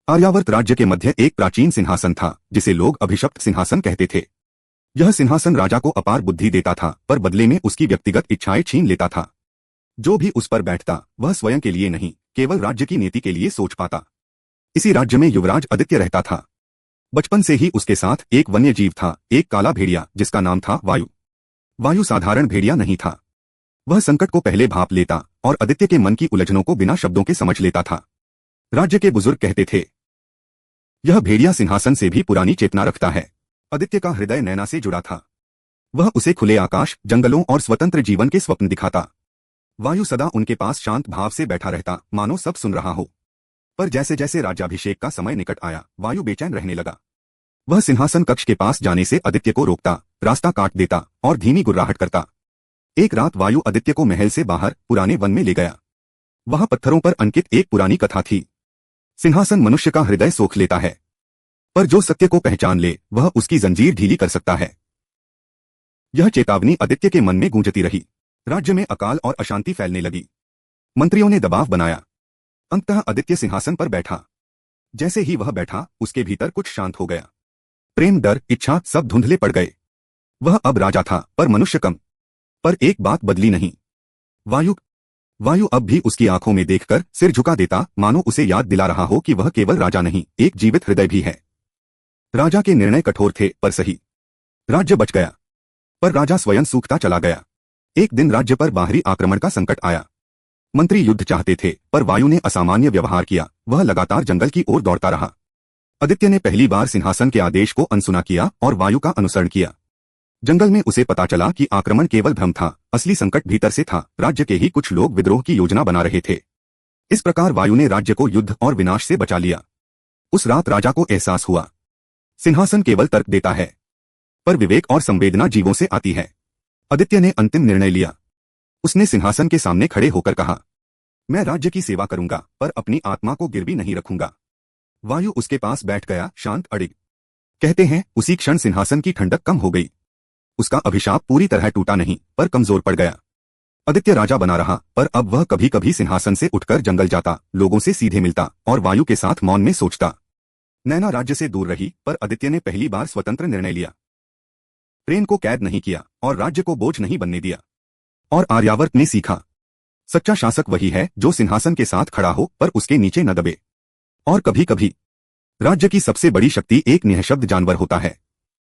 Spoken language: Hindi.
आर्यावर्त राज्य के मध्य एक प्राचीन सिंहासन था जिसे लोग अभिशप्त सिंहासन कहते थे। यह सिंहासन राजा को अपार बुद्धि देता था, पर बदले में उसकी व्यक्तिगत इच्छाएं छीन लेता था। जो भी उस पर बैठता वह स्वयं के लिए नहीं, केवल राज्य की नीति के लिए सोच पाता। इसी राज्य में युवराज आदित्य रहता था। बचपन से ही उसके साथ एक वन्य जीव था, एक काला भेड़िया जिसका नाम था वायु। वायु साधारण भेड़िया नहीं था। वह संकट को पहले भांप लेता और आदित्य के मन की उलझनों को बिना शब्दों के समझ लेता था। राज्य के बुजुर्ग कहते थे, यह भेड़िया सिंहासन से भी पुरानी चेतना रखता है। आदित्य का हृदय नैना से जुड़ा था। वह उसे खुले आकाश, जंगलों और स्वतंत्र जीवन के स्वप्न दिखाता। वायु सदा उनके पास शांत भाव से बैठा रहता, मानो सब सुन रहा हो। पर जैसे जैसे राज्याभिषेक का समय निकट आया, वायु बेचैन रहने लगा। वह सिंहासन कक्ष के पास जाने से आदित्य को रोकता, रास्ता काट देता और धीमी गुर्राहट करता। एक रात वायु आदित्य को महल से बाहर पुराने वन में ले गया। वहां पत्थरों पर अंकित एक पुरानी कथा थी। सिंहासन मनुष्य का हृदय सोख लेता है, पर जो सत्य को पहचान ले वह उसकी जंजीर ढीली कर सकता है। यह चेतावनी आदित्य के मन में गूंजती रही। राज्य में अकाल और अशांति फैलने लगी। मंत्रियों ने दबाव बनाया। अंततः आदित्य सिंहासन पर बैठा। जैसे ही वह बैठा, उसके भीतर कुछ शांत हो गया। प्रेम, डर, इच्छा सब धुंधले पड़ गए। वह अब राजा था, पर मनुष्य कम। पर एक बात बदली नहीं। वायु अब भी उसकी आंखों में देखकर सिर झुका देता, मानो उसे याद दिला रहा हो कि वह केवल राजा नहीं, एक जीवित हृदय भी है। राजा के निर्णय कठोर थे, पर सही। राज्य बच गया, पर राजा स्वयं सूखता चला गया। एक दिन राज्य पर बाहरी आक्रमण का संकट आया। मंत्री युद्ध चाहते थे, पर वायु ने असामान्य व्यवहार किया। वह लगातार जंगल की ओर दौड़ता रहा। आदित्य ने पहली बार सिंहासन के आदेश को अनसुना किया और वायु का अनुसरण किया। जंगल में उसे पता चला कि आक्रमण केवल भ्रम था, असली संकट भीतर से था। राज्य के ही कुछ लोग विद्रोह की योजना बना रहे थे। इस प्रकार वायु ने राज्य को युद्ध और विनाश से बचा लिया। उस रात राजा को एहसास हुआ, सिंहासन केवल तर्क देता है, पर विवेक और संवेदना जीवों से आती है। आदित्य ने अंतिम निर्णय लिया। उसने सिंहासन के सामने खड़े होकर कहा, मैं राज्य की सेवा करूंगा, पर अपनी आत्मा को गिरवी नहीं रखूंगा। वायु उसके पास बैठ गया, शांत, अडिग। कहते हैं उसी क्षण सिंहासन की ठंडक कम हो गई। उसका अभिशाप पूरी तरह टूटा नहीं, पर कमजोर पड़ गया। आदित्य राजा बना रहा, पर अब वह कभी कभी सिंहासन से उठकर जंगल जाता, लोगों से सीधे मिलता और वायु के साथ मौन में सोचता। नैना राज्य से दूर रही, पर आदित्य ने पहली बार स्वतंत्र निर्णय लिया। प्रेम को कैद नहीं किया और राज्य को बोझ नहीं बनने दिया। और आर्यावर्त ने सीखा, सच्चा शासक वही है जो सिंहासन के साथ खड़ा हो, पर उसके नीचे न दबे। और कभी कभी राज्य की सबसे बड़ी शक्ति एक निःशब्द जानवर होता है।